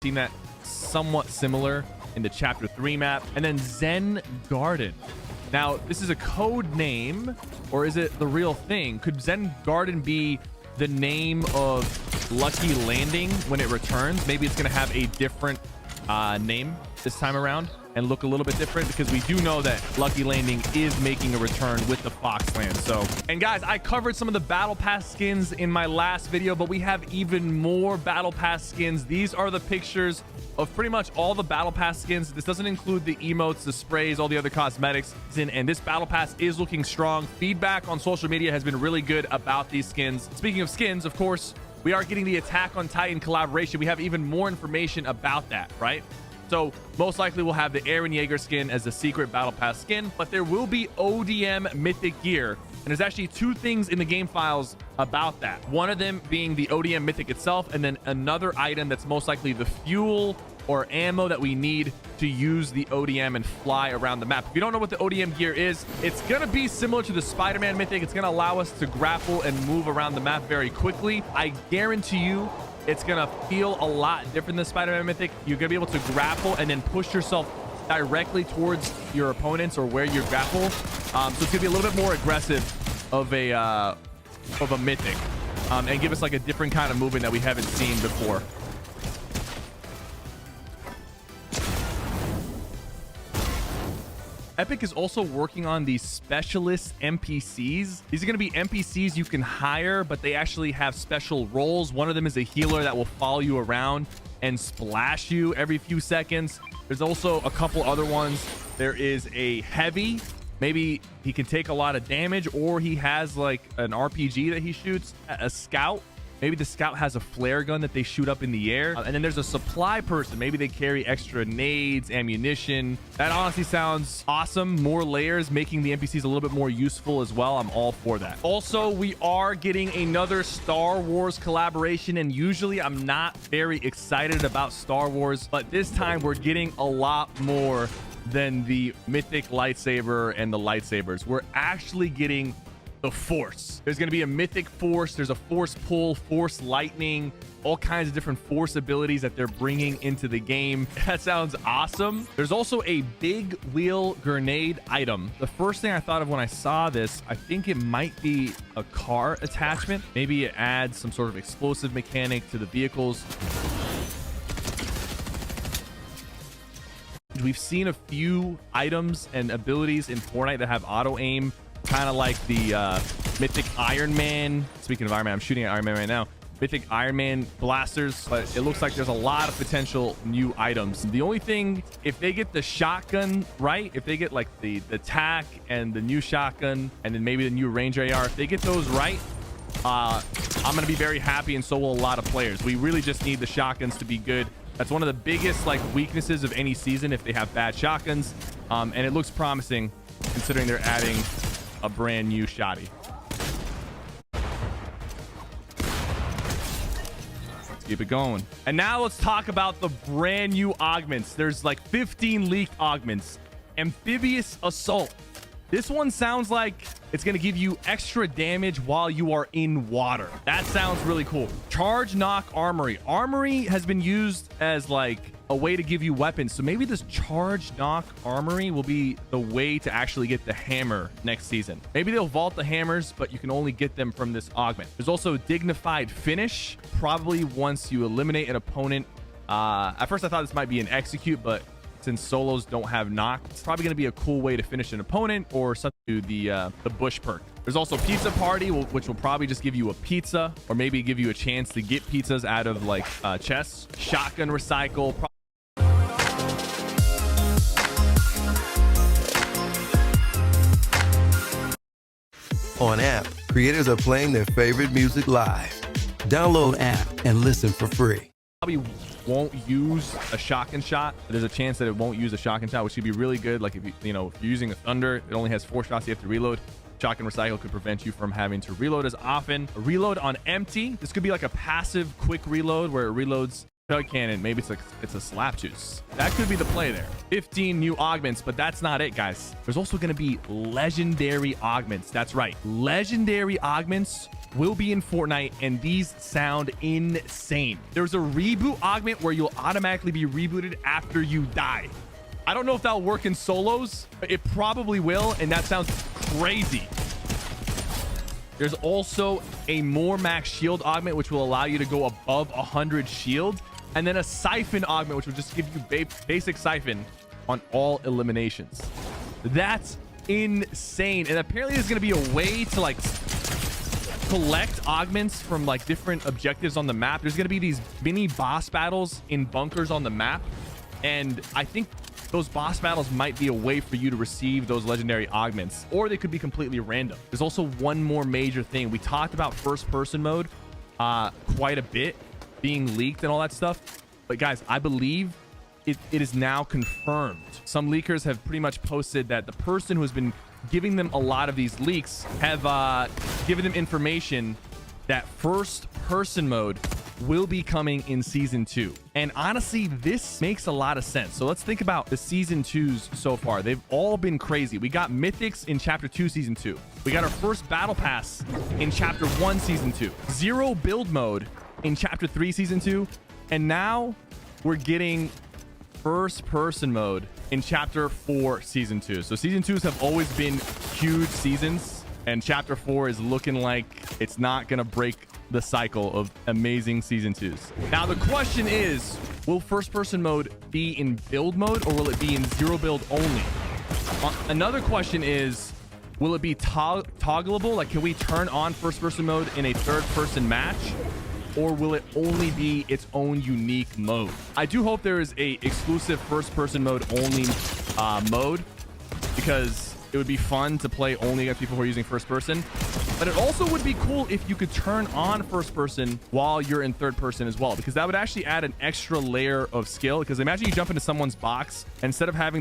Seen that somewhat similar in the Chapter 3 map. And then Zen Garden. Now, this is a code name, or is it the real thing? Could Zen Garden be the name of Lucky Landing when it returns? Maybe it's going to have a different name this time around and look a little bit different, because we do know that Lucky Landing is making a return with the Foxland. So, and guys, I covered some of the battle pass skins in my last video, but we have even more battle pass skins. These are the pictures of pretty much all the battle pass skins. This doesn't include the emotes, the sprays, all the other cosmetics, and this battle pass is looking strong. Feedback on social media has been really good about these skins. Speaking of skins, of course, we are getting the Attack on Titan collaboration. We have even more information about that, right? So most likely we'll have the Eren Yeager skin as the secret battle pass skin, but there will be ODM mythic gear. And there's actually two things in the game files about that. One of them being the ODM mythic itself, and then another item that's most likely the fuel or ammo that we need to use the ODM and fly around the map. If you don't know what the ODM gear is, it's gonna be similar to the Spider-Man mythic. It's gonna allow us to grapple and move around the map very quickly. I guarantee you it's gonna feel a lot different than Spider-Man mythic. You're gonna be able to grapple and then push yourself directly towards your opponents or where you grapple. So it's gonna be a little bit more aggressive of a mythic, and give us like a different kind of movement that we haven't seen before. Epic is also working on these specialist NPCs. These are going to be NPCs you can hire, but they actually have special roles. One of them is a healer that will follow you around and splash you every few seconds. There's also a couple other ones. There is a heavy. Maybe he can take a lot of damage, or he has like an RPG that he shoots. A scout. Maybe the scout has a flare gun that they shoot up in the air. And then there's a supply person. Maybe they carry extra nades, ammunition. That honestly sounds awesome. More layers, making the NPCs a little bit more useful as well. I'm all for that. Also, we are getting another Star Wars collaboration. And usually I'm not very excited about Star Wars, but this time we're getting a lot more than the mythic lightsaber and the lightsabers. We're actually getting the Force. There's going to be a mythic Force. There's a Force pull, Force lightning, all kinds of different Force abilities that they're bringing into the game. That sounds awesome. There's also a big wheel grenade item. The first thing I thought of when I saw this, I think it might be a car attachment. Maybe it adds some sort of explosive mechanic to the vehicles. We've seen a few items and abilities in Fortnite that have auto aim, kind of like the mythic Iron Man. Speaking of Iron Man, I'm shooting at Iron Man right now. Mythic Iron Man blasters, but it looks like there's a lot of potential new items. The only thing, if they get the shotgun right, if they get like the tac and the new shotgun, and then maybe the new Ranger AR, if they get those right, I'm gonna be very happy, and so will a lot of players. We really just need the shotguns to be good. That's one of the biggest like weaknesses of any season, if they have bad shotguns, and it looks promising considering they're adding a brand new shotty. Let's keep it going. And now let's talk about the brand new augments. There's like 15 leaked augments. Amphibious Assault. This one sounds like it's going to give you extra damage while you are in water. That sounds really cool. Charge Knock Armory. Armory has been used as like a way to give you weapons. So maybe this Charge Knock Armory will be the way to actually get the hammer next season. Maybe they'll vault the hammers, but you can only get them from this augment. There's also Dignified Finish. Probably once you eliminate an opponent. At first I thought this might be an execute, but since solos don't have knock, it's probably going to be a cool way to finish an opponent, or something to the bush perk. There's also Pizza Party, which will probably just give you a pizza, or maybe give you a chance to get pizzas out of like chests. Shotgun Recycle. On App, creators are playing their favorite music live. Download App and listen for free. Probably won't use a shotgun shot. There's a chance that it won't use a shotgun shot, which could be really good. Like if if you're using a Thunder, it only has 4 shots you have to reload. Shotgun Recycle could prevent you from having to reload as often. A reload on empty. This could be like a passive quick reload where it reloads Chug Cannon, maybe it's a Slap Juice. That could be the play there. 15 new augments, but that's not it, guys. There's also going to be legendary augments. That's right. Legendary augments will be in Fortnite, and these sound insane. There's a reboot augment where you'll automatically be rebooted after you die. I don't know if that'll work in solos, but it probably will, and that sounds crazy. There's also a more max shield augment, which will allow you to go above 100 shield, and then a siphon augment, which will just give you basic siphon on all eliminations. That's insane. And apparently there's going to be a way to like collect augments from like different objectives on the map. There's going to be these mini boss battles in bunkers on the map, and I think those boss battles might be a way for you to receive those legendary augments, or they could be completely random. There's also one more major thing. We talked about first person mode quite a bit being leaked and all that stuff, but guys, I believe it is now confirmed. Some leakers have pretty much posted that the person who has been giving them a lot of these leaks have given them information that first person mode will be coming in season 2. And honestly, this makes a lot of sense. So let's think about the season 2s so far. They've all been crazy. We got mythics in chapter 2 season 2. We got our first battle pass in chapter 1 season 2. Zero build mode in chapter 3 season 2. And now we're getting first person mode in chapter 4 season 2. So season 2s have always been huge seasons, and chapter 4 is looking like it's not gonna break the cycle of amazing season 2s. Now the question is, will first person mode be in build mode, or will it be in zero build only? Another question is, will it be toggleable? Like, can we turn on first person mode in a third person match, or will it only be its own unique mode? I do hope there is a exclusive first person mode only mode, because it would be fun to play only against people who are using first person. But it also would be cool if you could turn on first person while you're in third person as well, because that would actually add an extra layer of skill. Because imagine you jump into someone's box, instead of having